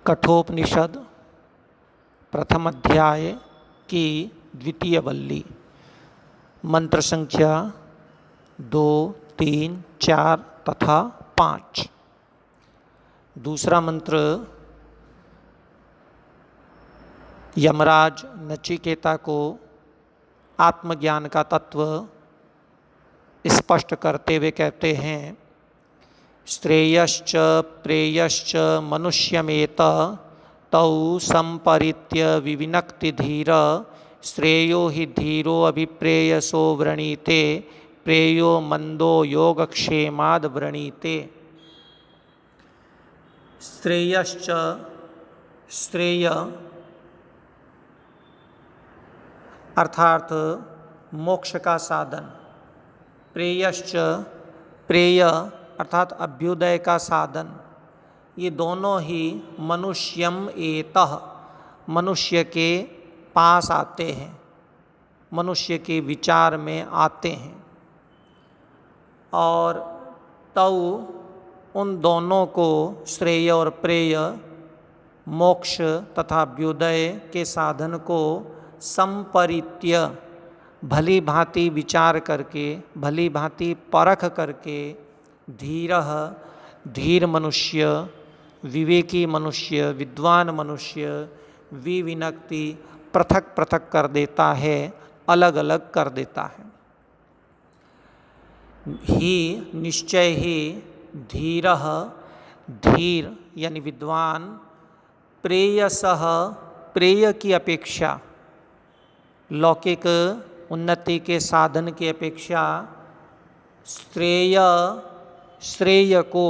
कठोपनिषद प्रथम अध्याय की द्वितीय वल्ली, मंत्र संख्या 2, 3, 4 तथा 5। दूसरा मंत्र यमराज नचिकेता को आत्मज्ञान का तत्व स्पष्ट करते हुए कहते हैं, श्रेयश्च प्रेयश्च मनुष्यमेत तौ संपरित्य विविनक्ति धीर श्रेयो हि धीरो अभिप्रेयसो वृणीते प्रेयो मंदो योगक्षेमाद् वृणीते। श्रेयश्च श्रेय अर्थात मोक्ष का साधन, प्रेयश्च प्रेय अर्थात अभ्युदय का साधन, ये दोनों ही मनुष्यम एतः मनुष्य के पास आते हैं, मनुष्य के विचार में आते हैं। और तौ उन दोनों को श्रेय और प्रेय मोक्ष तथा अभ्युदय के साधन को संपरित्य भली भांति विचार करके, भली भांति परख करके, धीरः धीर मनुष्य, विवेकी मनुष्य, विद्वान मनुष्य विविनक्ति पृथक पृथक कर देता है, अलग अलग कर देता है। ही निश्चय ही धीरः धीर यानी विद्वान, प्रेयसः प्रेय की अपेक्षा, लौकिक उन्नति के साधन की अपेक्षा श्रेय श्रेय को,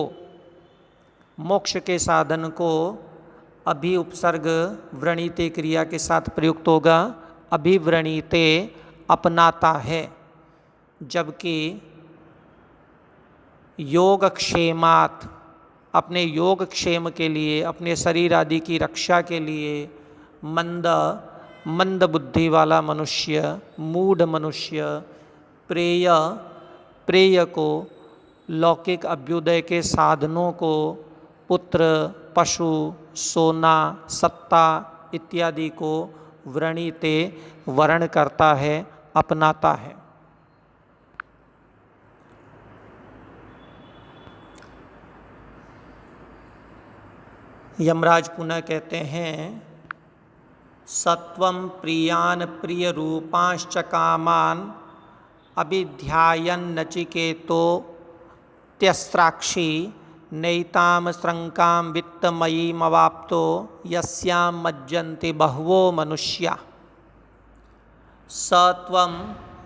मोक्ष के साधन को अभी उपसर्ग व्रणीते क्रिया के साथ प्रयुक्त होगा, अभिव्रणीते अपनाता है। जबकि योगक्षेमात् अपने योगक्षेम के लिए, अपने शरीर आदि की रक्षा के लिए मंद बुद्धि वाला मनुष्य, मूढ़ मनुष्य प्रेय प्रेय को, लौकिक अभ्युदय के साधनों को, पुत्र, पशु, सोना, सत्ता इत्यादि को व्रणीते वर्ण करता है, अपनाता है। यमराज पुनः कहते हैं, सत्वं प्रियान प्रिय रूपांश्च कामान अभिध्यायन् नचिकेतो त्यस्राक्षी नैताम स्रंकां वित्तमयीमवाप्तो यस्यां मज्जन्ति बहवो मनुष्या। सत्वं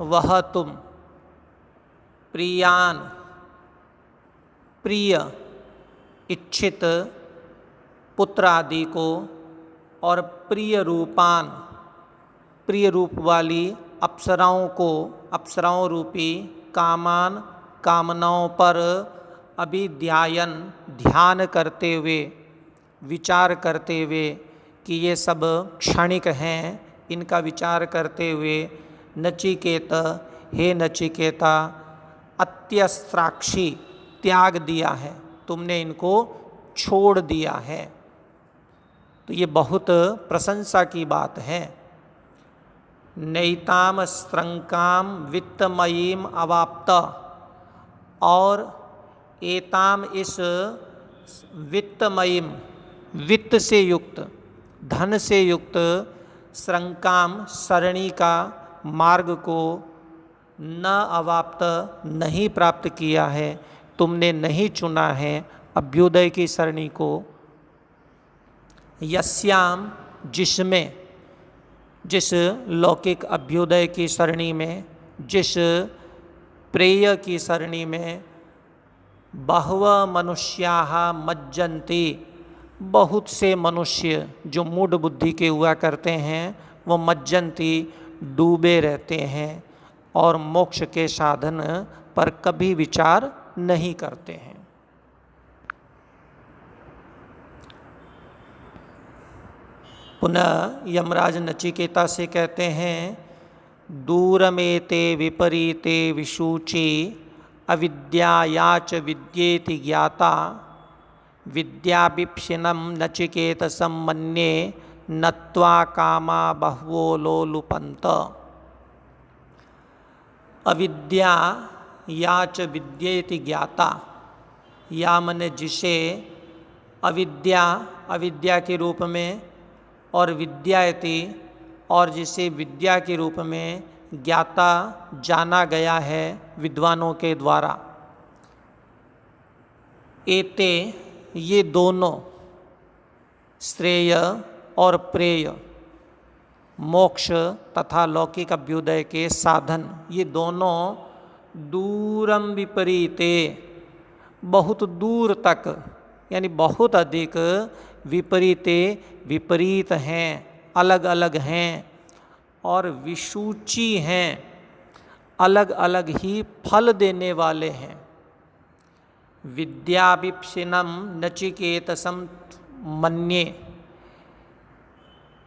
वह तुम, प्रियान प्रिय इच्छित पुत्र आदि को, और प्रिय रूपान प्रिय रूप वाली अप्सराओं को, अप्सराओं रूपी कामान कामनाओं पर अभिध्यायन ध्यान करते हुए, विचार करते हुए कि ये सब क्षणिक हैं, इनका विचार करते हुए नचिकेत, हे नचिकेता, अत्यस्त्राक्षी त्याग दिया है, तुमने इनको छोड़ दिया है। तो ये बहुत प्रशंसा की बात है। नैताम स्रंकाम वित्तमयीम अवाप्त, और एताम इस वित्तमयीम वित्त से युक्त, धन से युक्त, स्रंकाम सरणी का मार्ग को न अवाप्त नहीं प्राप्त किया है, तुमने नहीं चुना है अभ्युदय की सरणी को। यस्याम जिसमें, जिस लौकिक अभ्युदय की सरणी में, जिस प्रेय की सरणी में बहव मनुष्याः मज्जन्ति, बहुत से मनुष्य जो मूढ़ बुद्धि के हुआ करते हैं, वो मज्जन्ति डूबे रहते हैं और मोक्ष के साधन पर कभी विचार नहीं करते हैं। पुनः यमराज नचिकेता से कहते हैं, दूरमेते विपरीते विशूचि अविद्यायाच विद्येति ज्ञाता विद्याभिप्सिनं नचिकेतसं मन्ये नत्वा कामा बहवो लोलुपन्त। अविद्या या च विद्येति ज्ञाता, या मने जिसे अविद्या अविद्या के रूप में और विद्यायति और जिसे विद्या के रूप में ज्ञाता जाना गया है विद्वानों के द्वारा। एते ये दोनों श्रेय और प्रेय, मोक्ष तथा लौकिक अभ्युदय के साधन, ये दोनों दूरम विपरीते, बहुत दूर तक यानी बहुत अधिक विपरीते विपरीत हैं, अलग अलग हैं और विसूची हैं, अलग अलग ही फल देने वाले हैं। विद्याभिप्सिनं नचिकेतसं मन्ये,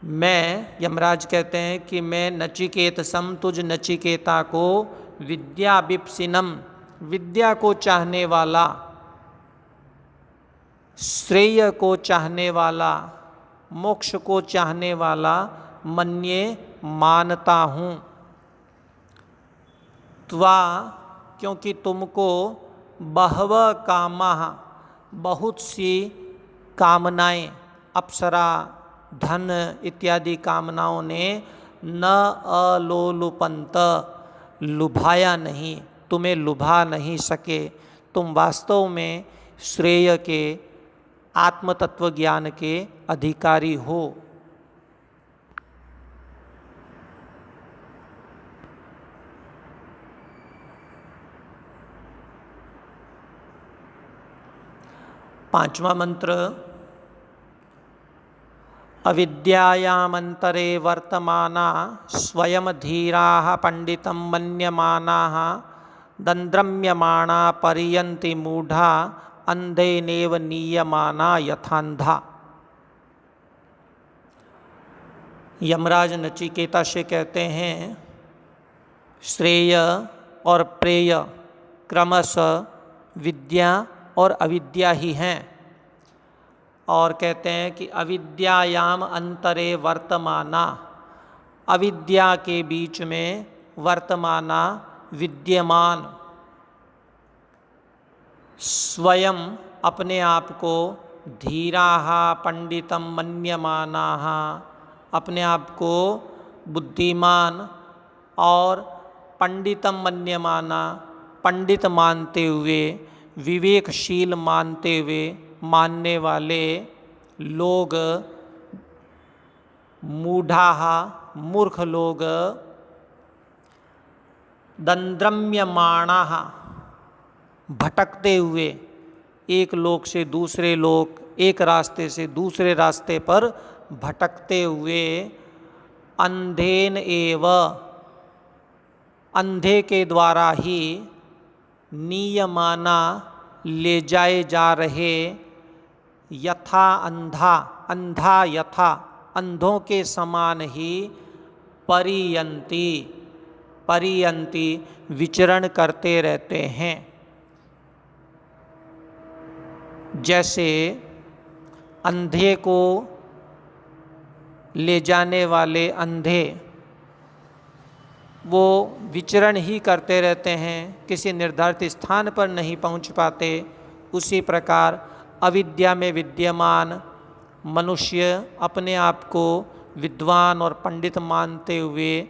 मैं, यमराज कहते हैं कि मैं नचिकेतसम, तुझ नचिकेता को, विद्याभिप्सिनं, विद्या को चाहने वाला, श्रेय को चाहने वाला, मोक्ष को चाहने वाला मन्ये मानता हूँ। त्वा, क्योंकि तुमको, बहव कामाः, बहुत सी कामनाएं, अप्सरा, धन इत्यादि कामनाओं ने न अलोलुपंत, लुभाया नहीं, तुम्हें लुभा नहीं सके। तुम वास्तव में श्रेय के, आत्म तत्व ज्ञान के अधिकारी हो। पांचवा मंत्र। अविद्यायामंतरे वर्तमाना स्वयं धीराः पंडितं मन्यमानाः दंद्रम्यमाणा परियन्ति मूढ़ा अंधेनेव नीयमाना यथांधा। यमराज नचिकेता से कहते हैं श्रेय और प्रेय क्रमशः विद्या और अविद्या ही हैं, और कहते हैं कि अविद्यायाम अंतरे वर्तमाना, अविद्या के बीच में वर्तमाना विद्यमान, स्वयं अपने आप को धीराः पंडितम मन्यमानाः, अपने आप को बुद्धिमान और पंडितम मन्यमाना, पंडित मानते हुए, विवेकशील मानते हुए, मानने वाले लोग, मूढ़ाः, मूर्ख लोग, दंद्रम्यमाणाः, भटकते हुए, एक लोक से दूसरे लोक, एक रास्ते से दूसरे रास्ते पर भटकते हुए, अंधेन एव, अंधे के द्वारा ही, नीयमाना, ले जाए जा रहे, यथा अंधा, अंधा यथा, अंधों के समान ही, परियंती, परियंती, विचरण करते रहते हैं। जैसे अंधे को ले जाने वाले अंधे वो विचरण ही करते रहते हैं, किसी निर्धारित स्थान पर नहीं पहुंच पाते, उसी प्रकार अविद्या में विद्यमान मनुष्य अपने आप को विद्वान और पंडित मानते हुए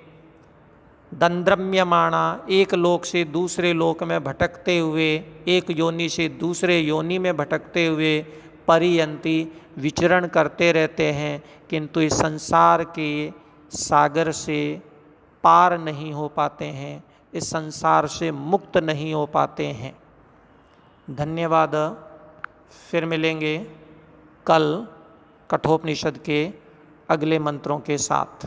दंद्रम्यमाणा, एक लोक से दूसरे लोक में भटकते हुए, एक योनि से दूसरे योनि में भटकते हुए, परियंती, विचरण करते रहते हैं, किंतु इस संसार के सागर से पार नहीं हो पाते हैं, इस संसार से मुक्त नहीं हो पाते हैं। धन्यवाद। फिर मिलेंगे कल कठोपनिषद के अगले मंत्रों के साथ।